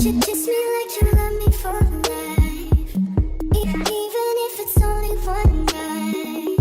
Kiss me like you love me for life, even if it's only one night,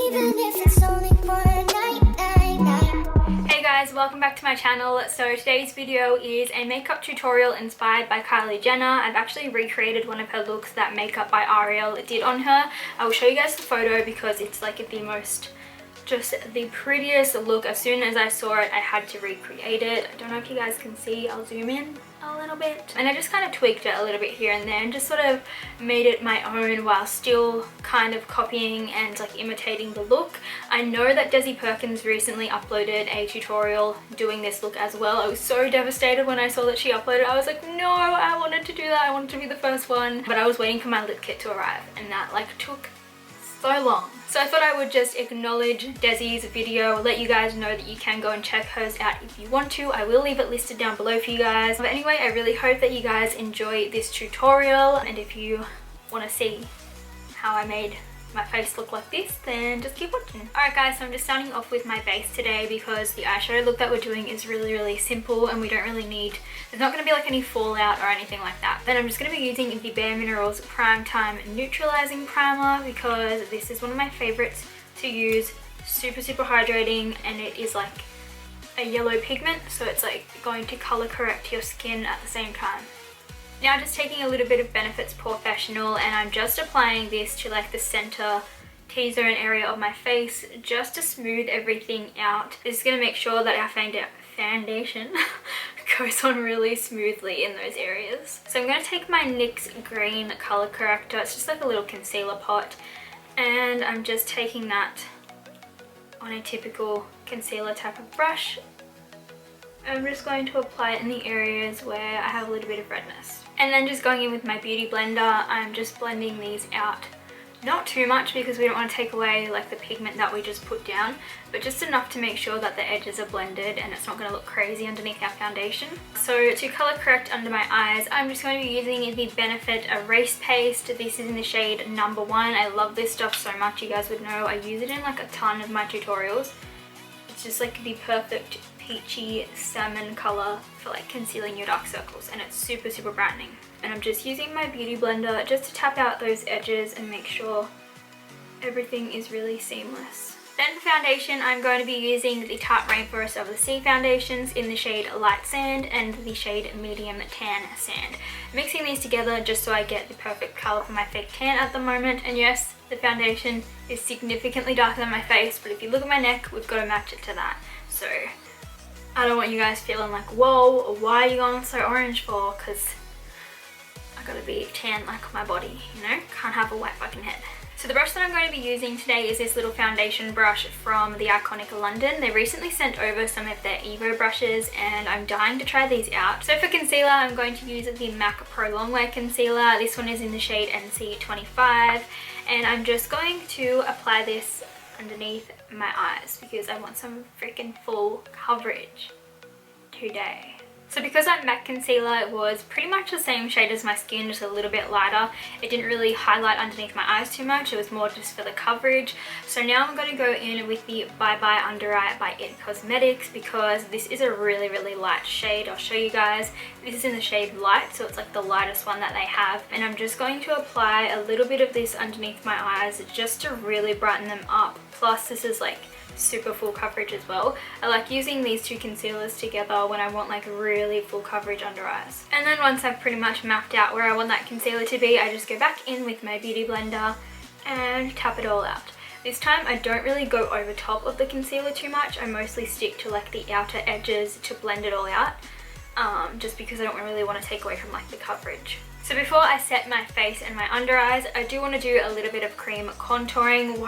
even if it's only one night. Hey guys, welcome back to my channel. So today's video is a makeup tutorial inspired by Kylie Jenner. I've actually recreated one of her looks that Makeup by Ariel did on her. I will show you guys the photo because it's like the most, just the prettiest look. As soon as I saw it, I had to recreate it. I don't know if you guys can see, I'll zoom in a little bit. And I just kind of tweaked it a little bit here and there and just sort of made it my own while still kind of copying and like imitating the look. I know that Desi Perkins recently uploaded a tutorial doing this look as well. I was so devastated when I saw that she uploaded. I was like, no, I wanted to do that. I wanted to be the first one. But I was waiting for my lip kit to arrive and that like took so long. So I thought I would just acknowledge Desi's video, let you guys know that you can go and check hers out if you want to. I will leave it listed down below for you guys. But anyway, I really hope that you guys enjoy this tutorial, and if you want to see how I made my face look like this, then just keep watching. Alright guys, so I'm just starting off with my base today because the eyeshadow look that we're doing is really simple and we don't really need, there's not going to be like any fallout or anything like that. Then I'm just going to be using the Bare Minerals Prime Time Neutralizing Primer because this is one of my favorites to use. Super hydrating, and it is like a yellow pigment, so it's like going to color correct your skin at the same time. Now just taking a little bit of Benefit's Professional, and I'm just applying this to like the center T-zone area of my face just to smooth everything out. This is going to make sure that our foundation goes on really smoothly in those areas. So I'm going to take my NYX Green Color Corrector. It's just like a little concealer pot, and I'm just taking that on a typical concealer type of brush. I'm just going to apply it in the areas where I have a little bit of redness. And then just going in with my beauty blender, I'm just blending these out. Not too much because we don't want to take away like the pigment that we just put down, but just enough to make sure that the edges are blended and it's not going to look crazy underneath our foundation. So to color correct under my eyes, I'm just going to be using the Benefit Erase Paste. This is in the shade number 1. I love this stuff so much, you guys would know. I use it in like a ton of my tutorials. It's just like the perfect peachy salmon color for like concealing your dark circles, and it's super brightening. And I'm just using my beauty blender just to tap out those edges and make sure everything is really seamless. Then for foundation, I'm going to be using the Tarte Rainforest of the Sea foundations in the shade Light Sand and the shade Medium Tan Sand. Mixing these together just so I get the perfect color for my fake tan at the moment. And yes, the foundation is significantly darker than my face, but if you look at my neck, we've got to match it to that. So I don't want you guys feeling like, whoa, why are you going so orange for? Because I gotta be tan like my body, you know? Can't have a white fucking head. So the brush that I'm going to be using today is this little foundation brush from the iconic London. They recently sent over some of their Evo brushes and I'm dying to try these out. So for concealer, I'm going to use the MAC Prolongwear concealer. This one is in the shade NC25, and I'm just going to apply this underneath my eyes because I want some freaking full coverage today. So because that MAC concealer, it was pretty much the same shade as my skin, just a little bit lighter. It didn't really highlight underneath my eyes too much. It was more just for the coverage. So now I'm going to go in with the Bye Bye Under Eye by IT Cosmetics because this is a really light shade. I'll show you guys. This is in the shade Light, so it's like the lightest one that they have. And I'm just going to apply a little bit of this underneath my eyes just to really brighten them up. Plus this is like super full coverage as well. I like using these two concealers together when I want like really full coverage under eyes. And then once I've pretty much mapped out where I want that concealer to be, I just go back in with my beauty blender and tap it all out. This time I don't really go over top of the concealer too much. I mostly stick to like the outer edges to blend it all out, just because I don't really want to take away from like the coverage. So before I set my face and my under eyes, I do want to do a little bit of cream contouring.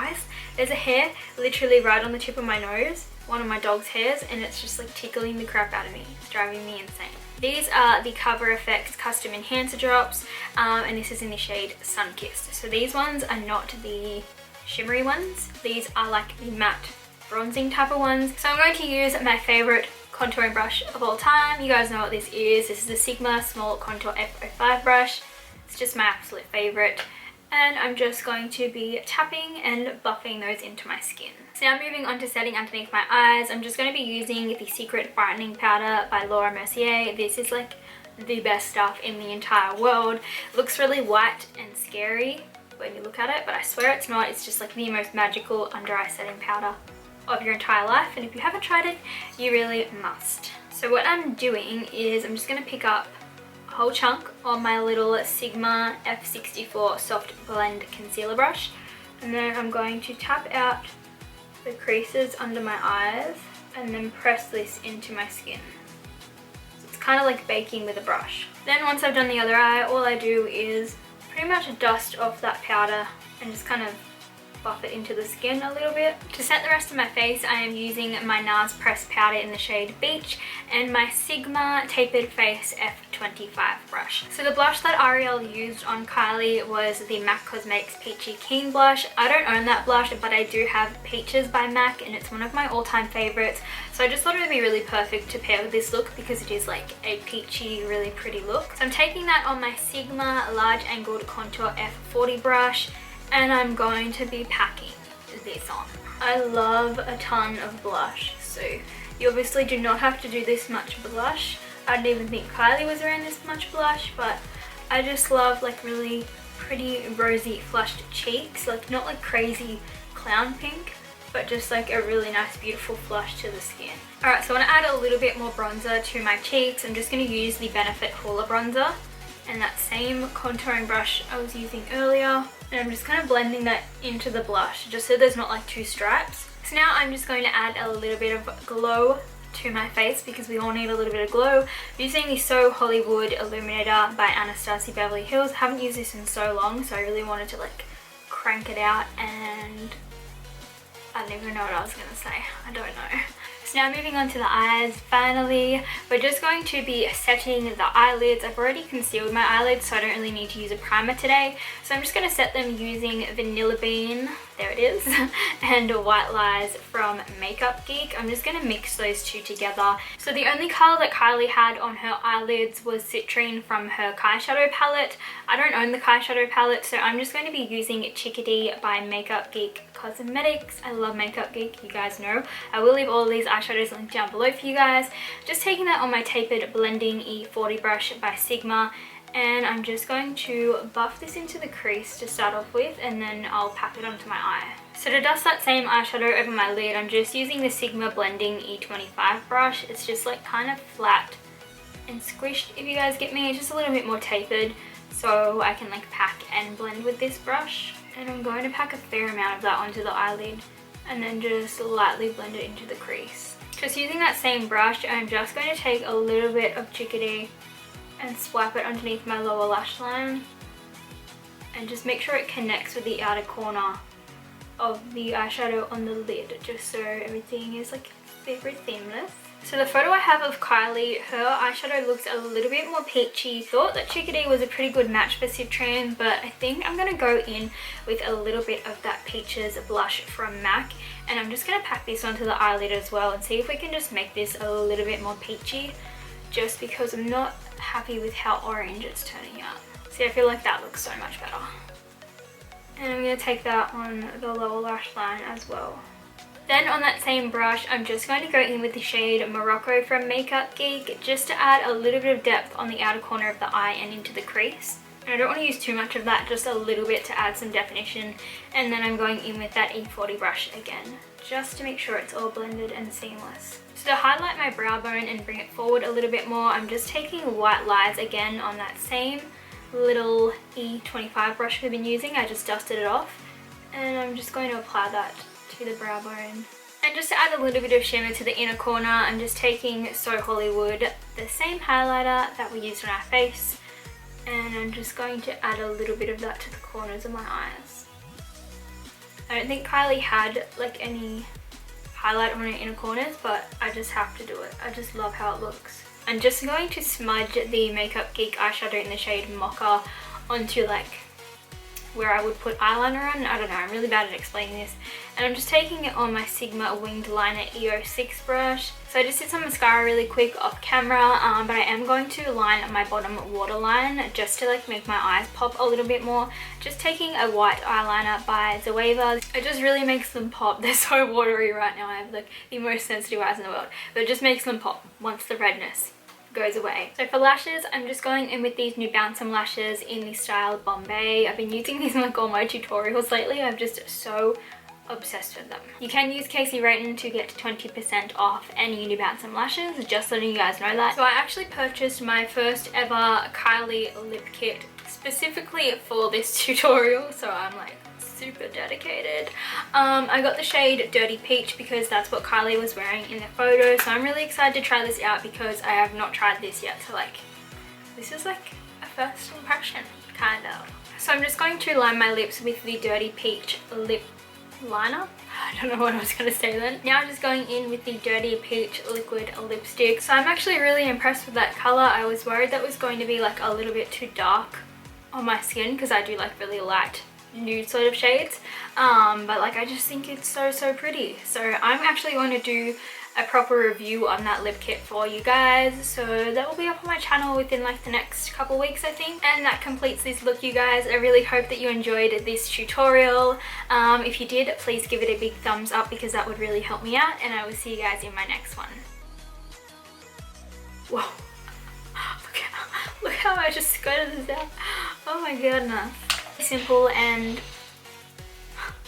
There's a hair literally right on the tip of my nose, one of my dog's hairs, and it's just like tickling the crap out of me. It's driving me insane. These are the Cover FX Custom Enhancer Drops, and this is in the shade Sunkissed. So these ones are not the shimmery ones. These are like the matte bronzing type of ones. So I'm going to use my favorite contouring brush of all time. You guys know what this is. This is the Sigma Small Contour F05 brush. It's just my absolute favorite. And I'm just going to be tapping and buffing those into my skin. So now moving on to setting underneath my eyes, I'm just going to be using the Secret Brightening Powder by Laura Mercier. This is like the best stuff in the entire world. It looks really white and scary when you look at it, but I swear it's not. It's just like the most magical under eye setting powder of your entire life, and if you haven't tried it, you really must. So what I'm doing is I'm just going to pick up a whole chunk on my little Sigma F64 Soft Blend Concealer Brush, and then I'm going to tap out the creases under my eyes and then press this into my skin. So it's kind of like baking with a brush. Then once I've done the other eye, all I do is pretty much dust off that powder and just kind of buff it into the skin a little bit. To set the rest of my face, I am using my NARS pressed powder in the shade Beach and my Sigma Tapered Face F25 brush. So the blush that Ariel used on Kylie was the MAC Cosmetics Peachy Keen blush. I don't own that blush, but I do have Peaches by MAC and it's one of my all-time favorites. So I just thought it would be really perfect to pair with this look because it is like a peachy, really pretty look. So I'm taking that on my Sigma Large Angled Contour F40 brush, and I'm going to be packing this on. I love a ton of blush, so you obviously do not have to do this much blush. I didn't even think Kylie was wearing this much blush, but I just love like really pretty rosy flushed cheeks, like not like crazy clown pink, but just like a really nice beautiful flush to the skin. Alright, so I want to add a little bit more bronzer to my cheeks. I'm just going to use the Benefit Hoola bronzer and that same contouring brush I was using earlier, and I'm just kind of blending that into the blush just so there's not like two stripes. So now I'm just going to add a little bit of glow to my face because we all need a little bit of glow. I'm using the So Hollywood Illuminator by Anastasia Beverly Hills. I haven't used this in so long, so I really wanted to like crank it out, and I don't even know what I was gonna say. I don't know. So now moving on to the eyes, finally, we're just going to be setting the eyelids. I've already concealed my eyelids, so I don't really need to use a primer today. So I'm just going to set them using Vanilla Bean, there it is, and White Lies from Makeup Geek. I'm just going to mix those two together. So the only colour that Kylie had on her eyelids was Citrine from her eyeshadow palette. I don't own the eyeshadow palette, so I'm just going to be using Chickadee by Makeup Geek Cosmetics. I love Makeup Geek, you guys know. I will leave all of these eyeshadows linked down below for you guys. Just taking that on my tapered blending E40 brush by Sigma, and I'm just going to buff this into the crease to start off with, and then I'll pack it onto my eye. So to dust that same eyeshadow over my lid, I'm just using the Sigma blending E25 brush. It's just like kind of flat and squished, if you guys get me. It's just a little bit more tapered, so I can like pack and blend with this brush. And I'm going to pack a fair amount of that onto the eyelid and then just lightly blend it into the crease. Just using that same brush, I'm just going to take a little bit of Chickadee and swipe it underneath my lower lash line and just make sure it connects with the outer corner of the eyeshadow on the lid, just so everything is like very seamless. So the photo I have of Kylie, her eyeshadow looks a little bit more peachy. Thought that Chickadee was a pretty good match for Citrine, but I think I'm going to go in with a little bit of that Peaches blush from MAC, and I'm just going to pack this onto the eyelid as well and see if we can just make this a little bit more peachy, just because I'm not happy with how orange it's turning out. See, I feel like that looks so much better. And I'm going to take that on the lower lash line as well. Then on that same brush, I'm just going to go in with the shade Morocco from Makeup Geek, just to add a little bit of depth on the outer corner of the eye and into the crease. And I don't want to use too much of that, just a little bit to add some definition. And then I'm going in with that E40 brush again, just to make sure it's all blended and seamless. So to highlight my brow bone and bring it forward a little bit more, I'm just taking White Lies again on that same little E25 brush we've been using. I just dusted it off, and I'm just going to apply that to the brow bone. And just to add a little bit of shimmer to the inner corner, I'm just taking So Hollywood, the same highlighter that we used on our face, and I'm just going to add a little bit of that to the corners of my eyes. I don't think Kylie had like any highlight on her inner corners, but I just have to do it. I just love how it looks. I'm just going to smudge the Makeup Geek eyeshadow in the shade Mocha onto like where I would put eyeliner on. I don't know, I'm really bad at explaining this. And I'm just taking it on my Sigma Winged Liner EO6 brush. So I just did some mascara really quick off camera, but I am going to line my bottom waterline just to like make my eyes pop a little bit more. Just taking a white eyeliner by Zoeva. It just really makes them pop. They're so watery right now. I have like the most sensitive eyes in the world, but it just makes them pop once the redness goes away. So for lashes, I'm just going in with these new Bouncem lashes in the style Bombay. I've been using these in like all my tutorials lately. I'm just so obsessed with them. You can use Kaseycombo to get 20% off any new Bouncem lashes, just letting you guys know that. So I actually purchased my first ever Kylie lip kit specifically for this tutorial, so I'm like super dedicated. I got the shade Dirty Peach because that's what Kylie was wearing in the photo, so I'm really excited to try this out because I have not tried this yet, so like this is like a first impression kind of. So I'm just going to line my lips with the Dirty Peach lip liner. I don't know what I was gonna say then. Now I'm just going in with the Dirty Peach liquid lipstick. So I'm actually really impressed with that color. I was worried that was going to be like a little bit too dark on my skin because I do like really light nude sort of shades, but like I just think it's so pretty. So I'm actually going to do a proper review on that lip kit for you guys, so that will be up on my channel within like the next couple weeks I think. And that completes this look, you guys. I really hope that you enjoyed this tutorial. If you did, please give it a big thumbs up because that would really help me out, and I will see you guys in my next one. Whoa, look how I just skirted this out. Oh my goodness. Simple and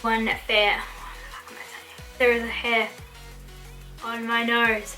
one fair. There is a hair on my nose.